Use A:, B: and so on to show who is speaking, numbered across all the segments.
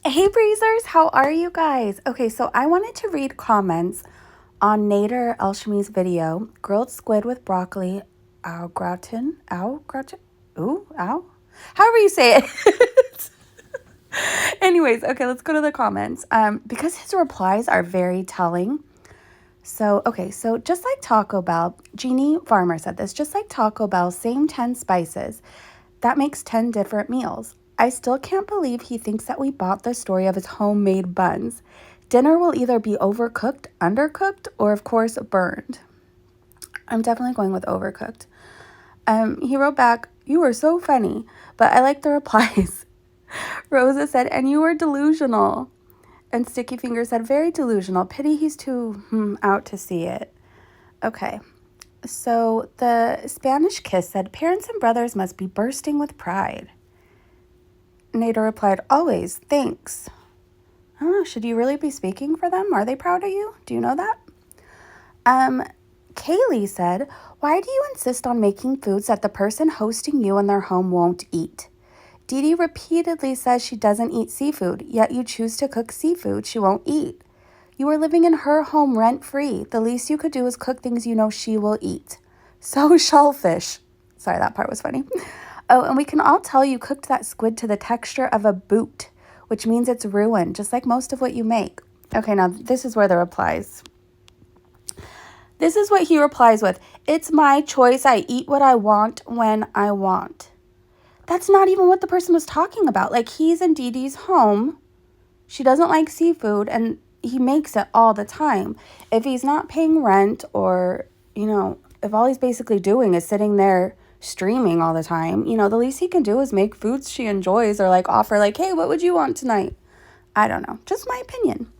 A: Hey Breezers, how are you guys? Okay, so I wanted to read comments on Nader Elshamy's video, grilled squid with broccoli, au gratin, ooh, ow, however you say it. Anyways, okay, let's go to the comments. Because his replies are very telling. So just like Taco Bell, Jeannie Farmer said this, just like Taco Bell, same 10 spices. That makes 10 different meals. I still can't believe he thinks that we bought the story of his homemade buns. Dinner will either be overcooked, undercooked, or of course burned. I'm definitely going with overcooked. He wrote back, "You were so funny," but I like the replies. Rosa said, "And you were delusional." And Sticky Finger said, "Very delusional. Pity he's too out to see it." Okay. So the Spanish Kiss said, "Parents and brothers must be bursting with pride." Nader replied, "Always, thanks." I don't know, should you really be speaking for them? Are they proud of you? Do you know that? Kaylee said, "Why do you insist on making foods that the person hosting you in their home won't eat? Dee Dee repeatedly says she doesn't eat seafood, yet you choose to cook seafood she won't eat. You are living in her home rent-free. The least you could do is cook things you know she will eat. So shellfish." Sorry, that part was funny. "Oh, and we can all tell you cooked that squid to the texture of a boot, which means it's ruined, just like most of what you make." Okay, now this is where the replies. This is what he replies with. "It's my choice. I eat what I want when I want." That's not even what the person was talking about. Like, he's in Dee Dee's home. She doesn't like seafood, and he makes it all the time. If he's not paying rent or, if all he's basically doing is sitting there streaming all the time, the least he can do is make foods she enjoys or, offer, "Hey, what would you want tonight?" I don't know. Just my opinion.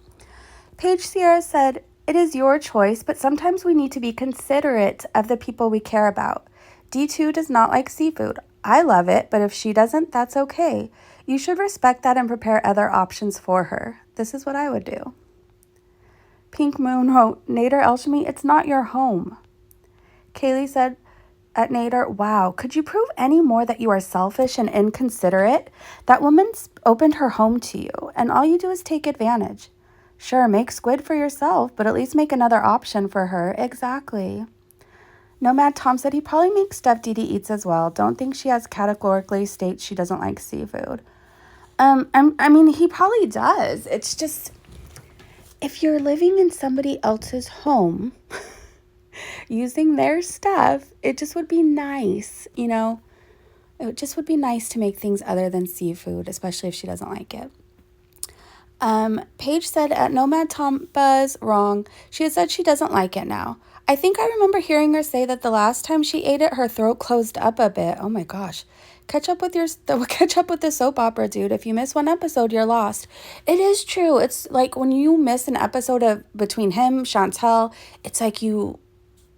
A: Paige Sierra said, "It is your choice, but sometimes we need to be considerate of the people we care about. D2 does not like seafood. I love it, but if she doesn't, that's okay. You should respect that and prepare other options for her. This is what I would do." Pink Moon wrote, "Nader Elshamy, it's not your home." Kaylee said at Nader, "Wow, could you prove any more that you are selfish and inconsiderate? That woman's opened her home to you, and all you do is take advantage. Sure, make squid for yourself, but at least make another option for her." Exactly. Nomad Tom said he probably makes stuff Dee Dee eats as well. Don't think she has categorically states she doesn't like seafood. He probably does. It's just, if you're living in somebody else's home, using their stuff, it just would be nice, It just would be nice to make things other than seafood, especially if she doesn't like it. Paige said at Nomad Tom Buzz, wrong. She had said she doesn't like it now. I think I remember hearing her say that the last time she ate it, her throat closed up a bit. Oh my gosh. Catch up with the soap opera, dude. If you miss one episode, you're lost. It is true. It's like when you miss an episode of between him, Chantel, it's like you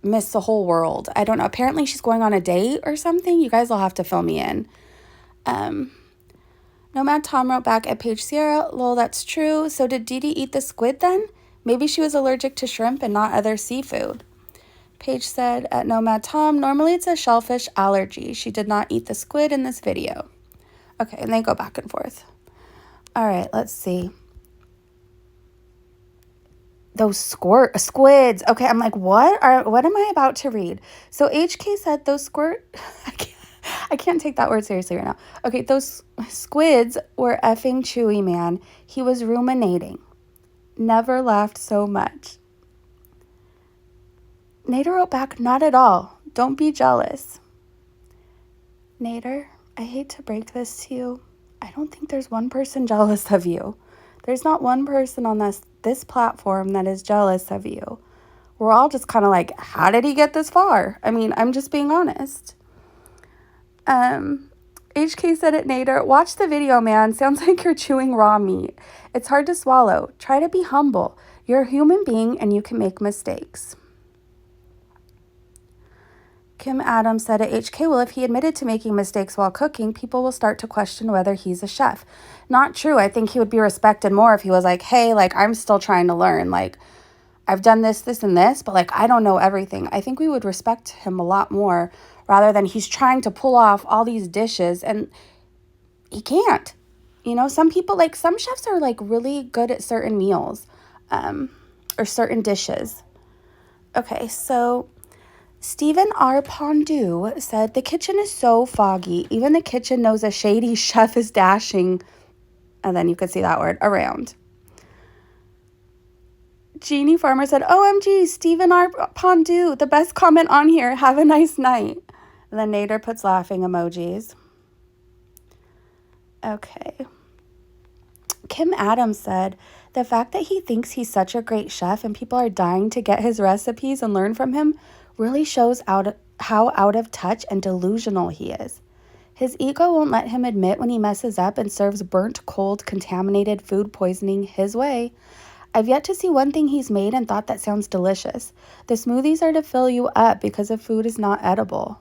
A: miss the whole world. I don't know. Apparently she's going on a date or something. You guys will have to fill me in. Nomad Tom wrote back at Paige Sierra, "Lol, that's true. So did Dee Dee eat the squid then? Maybe she was allergic to shrimp and not other seafood." Paige said at Nomad Tom, "Normally it's a shellfish allergy. She did not eat the squid in this video." Okay, and they go back and forth. All right, let's see. Those squids. Okay, I'm like, what am I about to read? So HK said those I can't take that word seriously right now. Okay, those squids were effing chewy, man. He was ruminating. Never laughed so much. Nader wrote back, "Not at all. Don't be jealous." Nader, I hate to break this to you. I don't think there's one person jealous of you. There's not one person on this platform that is jealous of you. We're all just kind of like, how did he get this far? I mean, I'm just being honest. HK said at Nader, "Watch the video, man. Sounds like you're chewing raw meat. It's hard to swallow. Try to be humble. You're a human being and you can make mistakes." Kim Adams said at HK, "Well, if he admitted to making mistakes while cooking, people will start to question whether he's a chef." Not true. I think he would be respected more if he was like, "Hey, I'm still trying to learn. I've done this, and this, but I don't know everything." I think we would respect him a lot more rather than he's trying to pull off all these dishes and he can't. You know, some people, like, some chefs are, like, really good at certain meals or certain dishes. Okay, so Stephen R. Pondu said, the kitchen is so foggy. Even the kitchen knows a shady chef is dashing, and then you could see that word, around. Jeannie Farmer said, OMG, Stephen R. Pondu, the best comment on here. Have a nice night. And then Nader puts laughing emojis. Okay. Kim Adams said, the fact that he thinks he's such a great chef and people are dying to get his recipes and learn from him really shows how out of touch and delusional he is. His ego won't let him admit when he messes up and serves burnt, cold, contaminated food poisoning his way. I've yet to see one thing he's made and thought that sounds delicious. The smoothies are to fill you up because the food is not edible.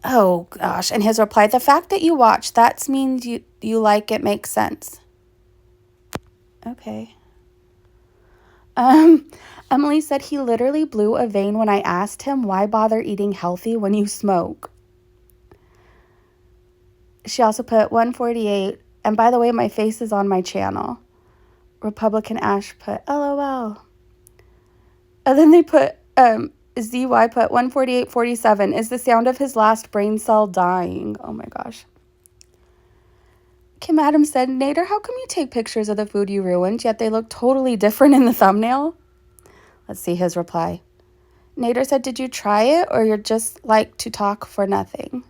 A: Oh, gosh. And his reply, the fact that you watch, that means you like it makes sense. Okay. Emily said he literally blew a vein when I asked him why bother eating healthy when you smoke. She also put 148. And by the way, my face is on my channel. Republican Ash put LOL. And then they put ZY put 148.47 is the sound of his last brain cell dying. Oh my gosh. Kim Adams said, Nader, how come you take pictures of the food you ruined, yet they look totally different in the thumbnail? Let's see his reply. Nader said, did you try it or you're just like to talk for nothing?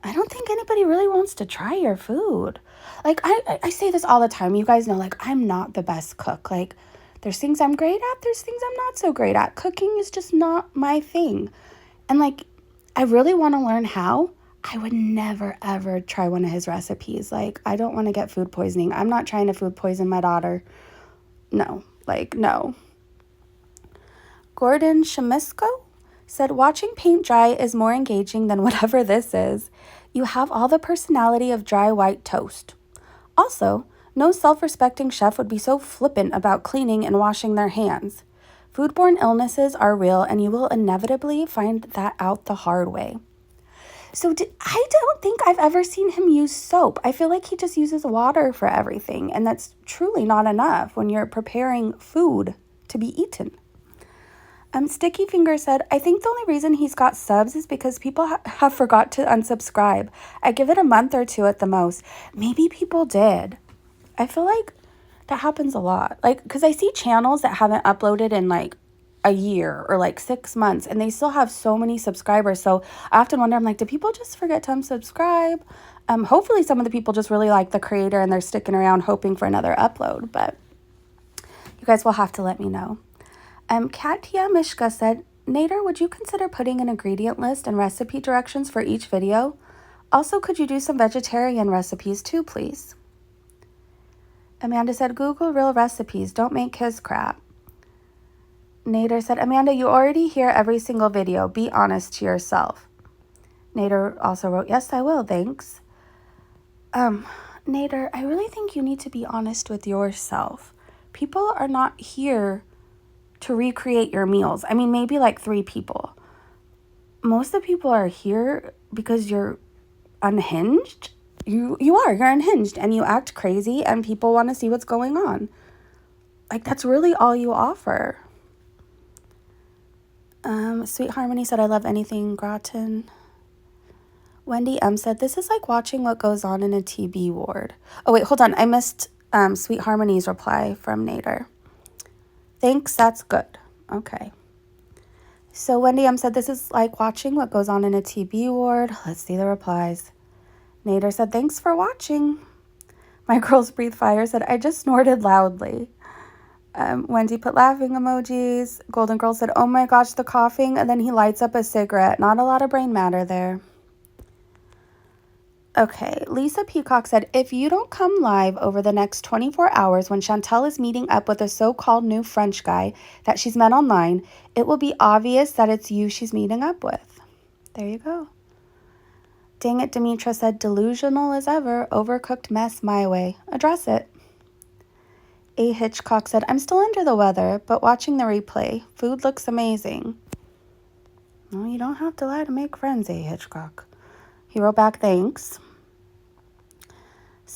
A: I don't think anybody really wants to try your food. Like, I say this all the time. You guys know, like, I'm not the best cook. Like, there's things I'm great at. There's things I'm not so great at. Cooking is just not my thing. And, like, I really want to learn how. I would never, ever try one of his recipes. Like, I don't want to get food poisoning. I'm not trying to food poison my daughter. No. Like, no. Gordon Shamisko said, watching paint dry is more engaging than whatever this is. You have all the personality of dry white toast. Also, no self-respecting chef would be so flippant about cleaning and washing their hands. Foodborne illnesses are real, and you will inevitably find that out the hard way. So I don't think I've ever seen him use soap. I feel like he just uses water for everything, and that's truly not enough when you're preparing food to be eaten. Sticky Finger said, I think the only reason he's got subs is because people have forgot to unsubscribe. I give it a month or two at the most. Maybe people did. I feel like that happens a lot. Like, because I see channels that haven't uploaded in like a year or like 6 months and they still have so many subscribers. So I often wonder, I'm like, do people just forget to unsubscribe? Hopefully some of the people just really like the creator and they're sticking around hoping for another upload. But you guys will have to let me know. Katya Mishka said, Nader, would you consider putting an ingredient list and recipe directions for each video? Also, could you do some vegetarian recipes too, please? Amanda said, Google real recipes. Don't make his crap. Nader said, Amanda, you already hear every single video. Be honest to yourself. Nader also wrote, yes, I will. Thanks. Nader, I really think you need to be honest with yourself. People are not here to recreate your meals. I mean, maybe like 3 people. Most of the people are here because you're unhinged. You're unhinged and you act crazy and people want to see what's going on. Like, that's really all you offer. Sweet Harmony said, I love anything gratin. Wendy M said, this is like watching what goes on in a TB ward. Oh, wait, hold on. I missed Sweet Harmony's reply from Nader. Thanks, that's good. Okay. So Wendy M said, this is like watching what goes on in a TB ward. Let's see the replies. Nader said, thanks for watching. My Girls Breathe Fire said, I just snorted loudly. Wendy put laughing emojis. Golden Girl said, oh my gosh, the coughing. And then he lights up a cigarette. Not a lot of brain matter there. Okay, Lisa Peacock said, if you don't come live over the next 24 hours when Chantel is meeting up with a so-called new French guy that she's met online, it will be obvious that it's you she's meeting up with. There you go. Dang it, Demetra said, delusional as ever, overcooked mess my way. Address it. A. Hitchcock said, I'm still under the weather, but watching the replay. Food looks amazing. Well, you don't have to lie to make friends, A. Hitchcock. He wrote back, thanks.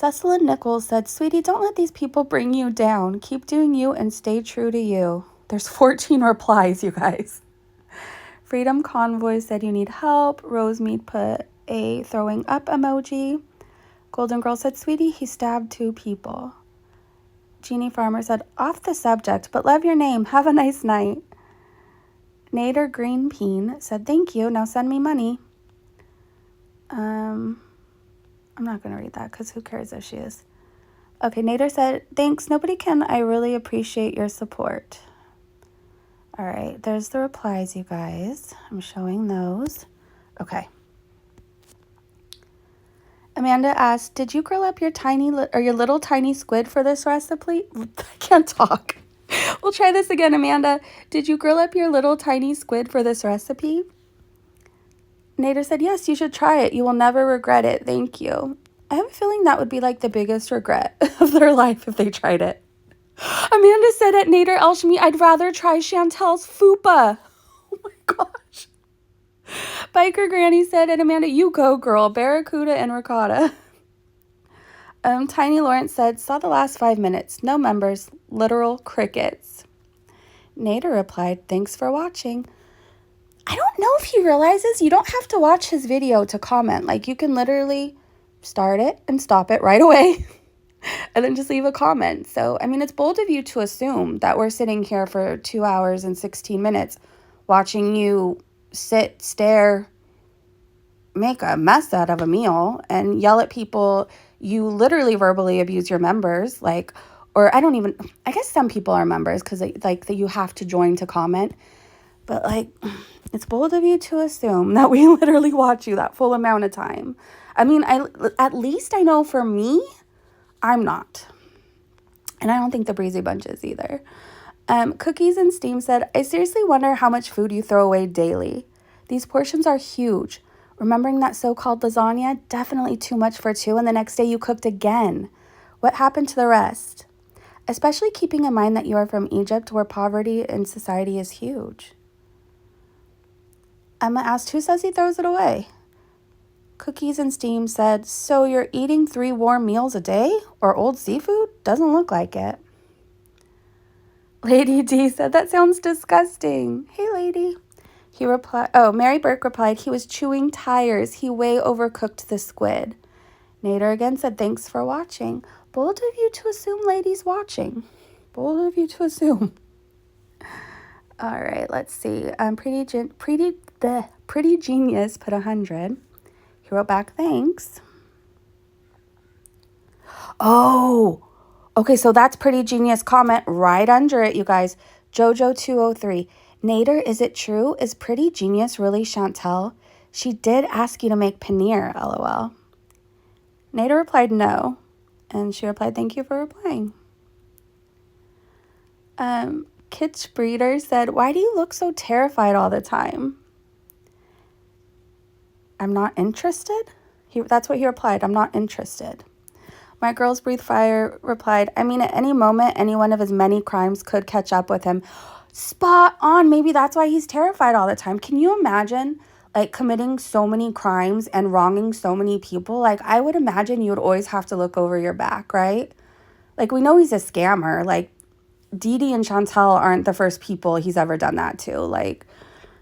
A: Cecil and Nichols said, sweetie, don't let these people bring you down. Keep doing you and stay true to you. There's 14 replies, you guys. Freedom Convoy said you need help. Rosemead put a throwing up emoji. Golden Girl said, sweetie, he stabbed 2 people. Jeannie Farmer said, off the subject, but love your name. Have a nice night. Nader Greenpeen said, thank you. Now send me money. I'm not going to read that because who cares if she is. Okay, Nader said, thanks. Nobody can. I really appreciate your support. All right, there's the replies, you guys. I'm showing those. Okay. Amanda asked, did you grill up your your little tiny squid for this recipe? I can't talk. We'll try this again, Amanda. Did you grill up your little tiny squid for this recipe? Nader said, yes, you should try it. You will never regret it. Thank you. I have a feeling that would be like the biggest regret of their life if they tried it. Amanda said at Nader elshamy, I'd rather try Chantel's fupa. Oh my gosh. Biker Granny said, and Amanda, you go, girl. Barracuda and ricotta. Tiny Lawrence said, saw the last 5 minutes. No members. Literal crickets. Nader replied, thanks for watching. I don't know if he realizes you don't have to watch his video to comment. Like, you can literally start it and stop it right away. And then just leave a comment. So, I mean, it's bold of you to assume that we're sitting here for 2 hours and 16 minutes watching you sit, stare, make a mess out of a meal, and yell at people. You literally verbally abuse your members. Like, or I guess some people are members because you have to join to comment. But, like, it's bold of you to assume that we literally watch you that full amount of time. I mean, at least I know for me, I'm not. And I don't think the Breezy Bunch is either. Cookies and Steam said, I seriously wonder how much food you throw away daily. These portions are huge. Remembering that so-called lasagna, definitely too much for 2, and the next day you cooked again. What happened to the rest? Especially keeping in mind that you are from Egypt, where poverty in society is huge. Emma asked, who says he throws it away? Cookies and Steam said, so you're eating 3 warm meals a day? Or old seafood? Doesn't look like it. Lady D said, that sounds disgusting. Hey, lady. Mary Burke replied, he was chewing tires. He way overcooked the squid. Nader again said, thanks for watching. Bold of you to assume ladies watching. Bold of you to assume. All right, let's see. Pretty Genius put 100. He wrote back, thanks. Oh, okay, so that's Pretty Genius comment right under it, you guys. Jojo203. Nader, is it true? Is Pretty Genius really Chantel? She did ask you to make paneer, lol. Nader replied no. And she replied, thank you for replying. Kitsch Breeder said, why do you look so terrified all the time? I'm not interested? That's what he replied. I'm not interested. My Girls Breathe Fire replied, I mean, at any moment, any one of his many crimes could catch up with him. Spot on. Maybe that's why he's terrified all the time. Can you imagine, like, committing so many crimes and wronging so many people? Like, I would imagine you would always have to look over your back, right? Like, we know he's a scammer. Like, Dee Dee and Chantel aren't the first people he's ever done that to. Like,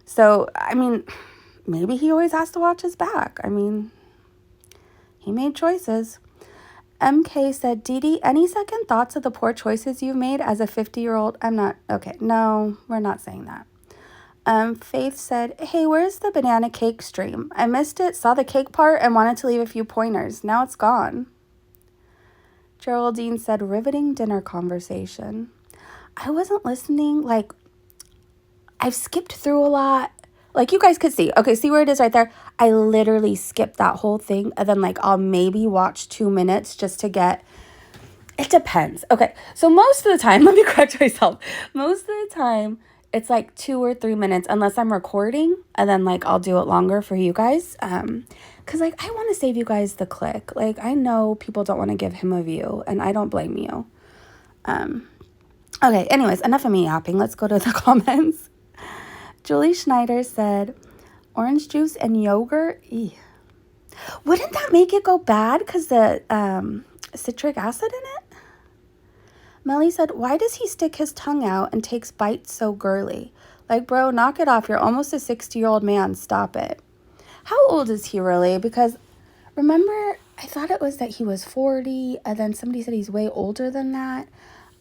A: so, I mean, maybe he always has to watch his back. I mean, he made choices. MK said, Dee Dee, any second thoughts of the poor choices you've made as a 50-year-old? No, we're not saying that. Faith said, hey, where's the banana cake stream? I missed it, saw the cake part, and wanted to leave a few pointers. Now it's gone. Geraldine said, riveting dinner conversation. I wasn't listening. Like, I've skipped through a lot. Like, you guys could see. Okay, see where it is right there? I literally skipped that whole thing. And then, like, I'll maybe watch 2 minutes just to get... It depends. Okay, so most of the time, let me correct myself. Most of the time, it's like 2 or 3 minutes unless I'm recording. And then, like, I'll do it longer for you guys. Because, like, I want to save you guys the click. Like, I know people don't want to give him a view. And I don't blame you. Okay, anyways, enough of me yapping. Let's go to the comments. Julie Schneider said, orange juice and yogurt? Ew. Wouldn't that make it go bad? Because the citric acid in it? Melly said, why does he stick his tongue out and takes bites so girly? Like, bro, knock it off. You're almost a 60-year-old man. Stop it. How old is he really? Because remember, I thought it was that he was 40, and then somebody said he's way older than that.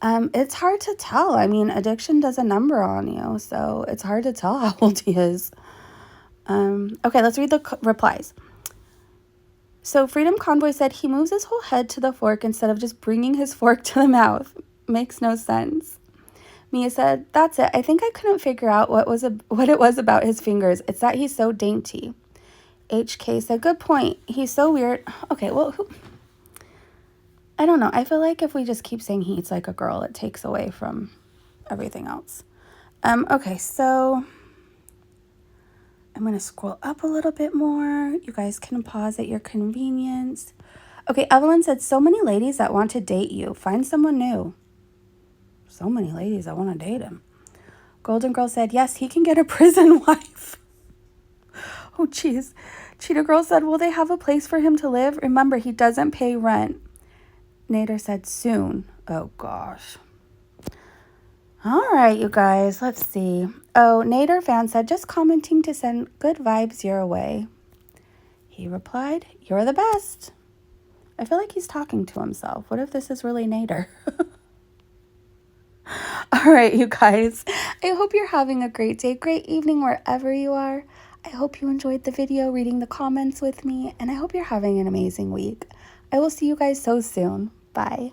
A: It's hard to tell. I mean, addiction does a number on you, so it's hard to tell how old he is. Okay, let's read the replies. So Freedom Convoy said he moves his whole head to the fork instead of just bringing his fork to the mouth. Makes no sense. Mia said, that's it. I think I couldn't figure out what it was about his fingers. It's that he's so dainty. HK said, good point. He's so weird. Okay, well, I don't know. I feel like if we just keep saying he eats like a girl, it takes away from everything else. Okay, so I'm going to scroll up a little bit more. You guys can pause at your convenience. Okay, Evelyn said, so many ladies that want to date you. Find someone new. So many ladies that want to date him. Golden Girl said, yes, he can get a prison wife. Oh, jeez. Cheetah Girl said, will they have a place for him to live? Remember, he doesn't pay rent. Nader said, soon. Oh, gosh. All right, you guys, let's see. Oh, Nader fan said, just commenting to send good vibes your way. He replied, you're the best. I feel like he's talking to himself. What if this is really Nader? All right, you guys. I hope you're having a great day, great evening, wherever you are. I hope you enjoyed the video, reading the comments with me, and I hope you're having an amazing week. I will see you guys so soon. Bye.